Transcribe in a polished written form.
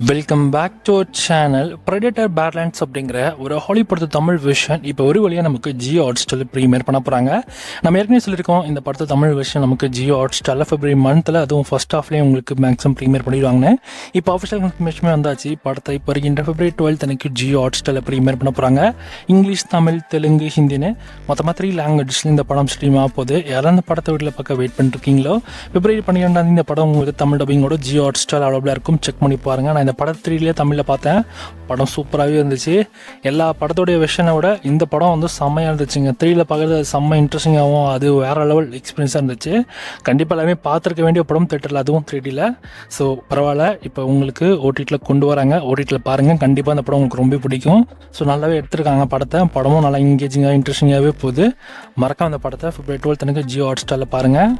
Welcome back to channel. Predator Badlands அப்படிங்கிற ஒரு Hollywood Tamil vision இப்போ ஒரு வழியாக நமக்கு ஜியோ ஹாட்ஸ்டாரில் ப்ரீமியர் பண்ண போகிறாங்க. நம்ம ஏற்கனவே சொல்லியிருக்கோம், இந்த படத்தை தமிழ் விஷன் நமக்கு ஜியோ ஹாட்ஸ்டாரில் February மந்த்தில், அதுவும் ஃபர்ஸ்ட் ஹாஃப்லேயே உங்களுக்கு மேக்ஸிமம் ப்ரீமியர் பண்ணிடுவாங்க. இப்போ ஆஃபிஷியல் கன்ஃபர்மேஷனே வந்தாச்சு. படத்தை இப்போ வருகின்ற February 12 அன்னைக்கு ஜியோ ஹாட்ஸ்டாரில் ப்ரீமியர் பண்ண போகிறாங்க. இங்கிலீஷ், தமிழ், தெலுங்கு, ஹிந்தின்னு மொத்தமாக 3 லாங்குவேஜஸில் இந்த படம் ஸ்ட்ரீம் ஆக போகுது. யாரும் அந்த படத்தை வீட்டில் பார்க்க வெயிட் பண்ணிருக்கீங்களோ, February 12 இந்த படம் உங்களுக்கு தமிழ் டப்பிங்கோட ஜியோ ஹாட்ஸ்டார் அவைலபிளாக இருக்கும். செக் பண்ணி பாருங்கள். நான் இந்த படம் 3D தமிழில் பார்த்தேன். படம் சூப்பராகவே இருந்துச்சு. எல்லா படத்தோடைய விஷனை விட இந்த படம் வந்து செம்மையாக இருந்துச்சுங்க. 3D பார்க்குறது செம்ம இன்ட்ரெஸ்டிங்காகவும் அது வேறு லெவல் எக்ஸ்பீரியன்ஸாக இருந்துச்சு. கண்டிப்பாக எல்லாமே பார்த்துருக்க வேண்டிய படம் தேட்டரில், அதுவும் 3Dயில். ஸோ பரவாயில்ல, இப்போ உங்களுக்கு ஓடிடியில் கொண்டு வராங்க. ஓடிடியில் பாருங்கள், கண்டிப்பாக அந்த படம் உங்களுக்கு ரொம்ப பிடிக்கும். ஸோ நல்லாவே எடுத்துருக்காங்க படத்தை. படமும் நல்லா எங்கேஜிங்காக இன்ட்ரெஸ்டிங்காகவே போகுது. மறக்காம அந்த படத்தை February 12 அன்னைக்கு ஜியோ ஹாட்ஸ்டாரில் பாருங்கள்.